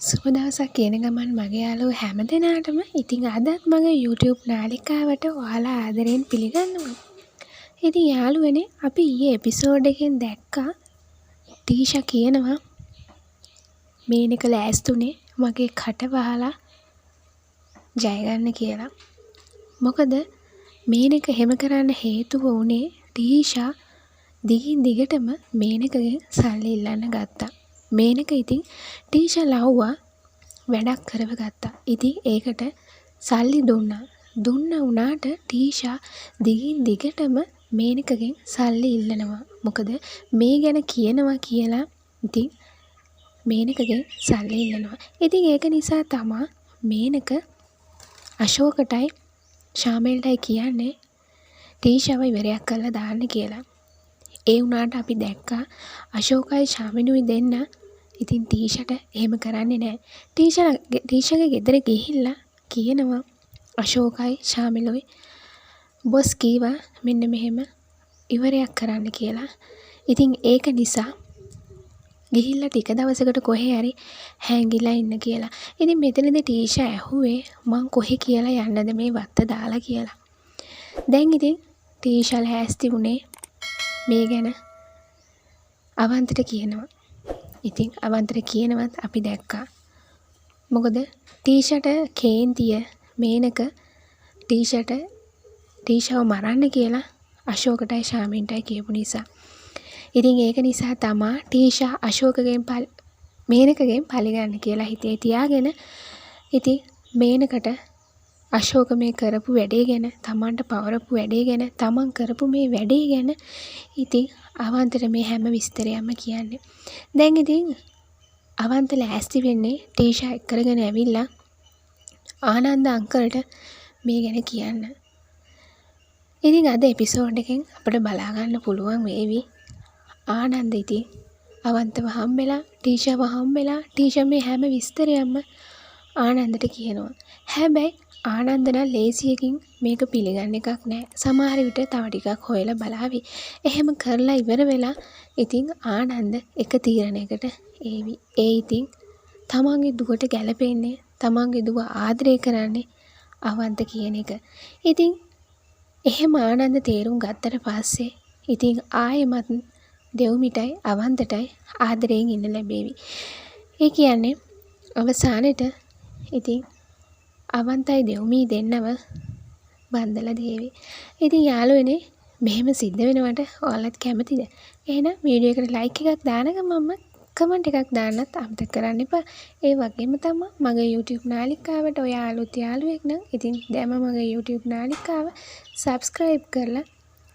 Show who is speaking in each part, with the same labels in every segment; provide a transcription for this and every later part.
Speaker 1: සුබ දවසක් කියන ගමන් මගේ යාළුවෝ හැමදෙනාටම ඉතින් අදත් මගේ YouTube නාලිකාවට ඔයාලා ආදරයෙන් පිළිගන්නවා. ඉතින් යාළුවනේ අපි ඊයේ එපිසෝඩ් එකෙන් දැක්කා ටීෂා කියනවා මේනික ලෑස්තුනේ මගේ කට වහලා ජය ගන්න කියලා. මොකද මේනික එහෙම කරන්න හේතුව උනේ ටීෂා දිගින් දිගටම මේනිකගෙන් සල්ලි ඉල්ලන්න ගත්තා. මේනික ඉතින් ටීෂා ලව්වා වැඩක් කරව ගත්තා. ඉතින් ඒකට සල්ලි දුන්නා ටීෂා දිගින් දිගටම මේනිකගෙන් සල්ලි ඉල්ලනවා. මොකද මේ ගැන කියනවා කියලා ඉතින් මේනිකගෙන් සල්ලි ඉල්ලනවා. ඉතින් ඒක නිසා තමා මේනික අශෝකටයි ශාමල්ටයි කියන්නේ ටීෂාව ඉවරයක් කරලා දාන්න කියලා. ඒ වුණාට අපි දැක්කා අශෝකයි ශාමිනුයි දෙන්න ඉතින් ටීෂාට එහෙම කරන්නේ නැහැ. ටීෂාගේ ගෙදර ගිහිල්ලා කියනවා අශෝකයි ශාමිලුයි බොස් කීවා මෙන්න මෙහෙම ඉවරයක් කරන්න කියලා. ඉතින් ඒක නිසා ගිහිල්ලා ටික දවසකට කොහේ හරි හැංගිලා ඉන්න කියලා. ඉතින් මෙතනදී ටීෂා ඇහුවේ මං කොහේ කියලා යන්නද මේ වත්ත දාලා කියලා. දැන් ඉතින් ටීෂා ලෑස්ති වුණේ මේ ගැන අවන්තට කියනවා. ඉතින් අවන්තට කියනවත් අපි දැක්කා. මොකද ටීෂාට කේන්තිය මේනක ටීෂාව මරන්න කියලා අශෝකටයි ශාමින්ටයි කියපු නිසා. ඉතින් ඒක නිසා තමා ටීෂා අශෝකගෙන් මේනකගෙන් පලිගන්න කියලා හිතේ තියාගෙන ඉතින් මේනකට අශෝක මේ කරපු වැඩේ ගැන තමන්ට පවරපු වැඩේ ගැන තමන් කරපු මේ වැඩේ ගැන ඉතින් අවන්තට මේ හැම විස්තරයක්ම කියන්නේ. දැන් ඉතින් අවන්ත ලෑස්ති වෙන්නේ ටීෂා එක්කරගෙන ඇවිල්ලා ආනන්ද අංකල්ට මේ ගැන කියන්න. ඉතින් අද එපිසෝඩ් එකෙන් අපිට බලා ගන්න පුළුවන් වේවි ආනන්ද ඉතින් අවන්තව හම්බෙලා ටීෂාව හම්බෙලා ටීෂා මේ හැම විස්තරයක්ම ආනන්දට කියනවා. හැබැයි ආනන්ද නම් ලේසියකින් මේක පිළිගන්න එකක් නැහැ. සමහර විට තව ටිකක් හොයලා බලාවි. එහෙම කරලා ඉවර වෙලා ඉතින් ආනන්ද එක තීරණයකට ඒවි. ඒ ඉතින් තමන්ගේ දුවට ගැළපෙන්නේ තමන්ගේ දුව ආදරය කරන්නේ අවන්ත කියන එක. ඉතින් එහෙම ආනන්ද තේරුම් ගත්තට පස්සේ ඉතින් ආයෙමත් දෙව්මිටයි අවන්තටයි ආදරයෙන් ඉන්න ලැබේවි. ඒ කියන්නේ අවසානෙට ඉතින් අවන්තයි දෙව්මී දෙන්නව බන්දලා දේවි. ඉතින් යාළුවනේ මෙහෙම සිද්ධ වෙනවට ඔයාලත් කැමතිද? එහෙනම් වීඩියෝ එකට ලයික් එකක් දාන ගමන්ම කමෙන්ට් එකක් දාන්නත් අමතක කරන්න එපා. ඒ වගේම තමයි මගේ YouTube නාලිකාවට ඔයා අලුත් යාළුවෙක් නම් ඉතින් දැන්ම මගේ YouTube නාලිකාව subscribe කරලා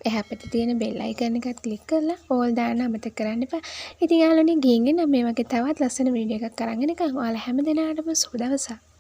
Speaker 1: එහා පැත්තේ තියෙන bell icon එකත් click කරලා all දාන්න අමතක කරන්න එපා. ඉතින් යාළුවනේ ගිහින් එන්න මේ වගේ තවත් ලස්සන වීඩියෝ එකක් අරන් එනකන් ඔයාලා හැමදෙනාටම සුබ දවසක්.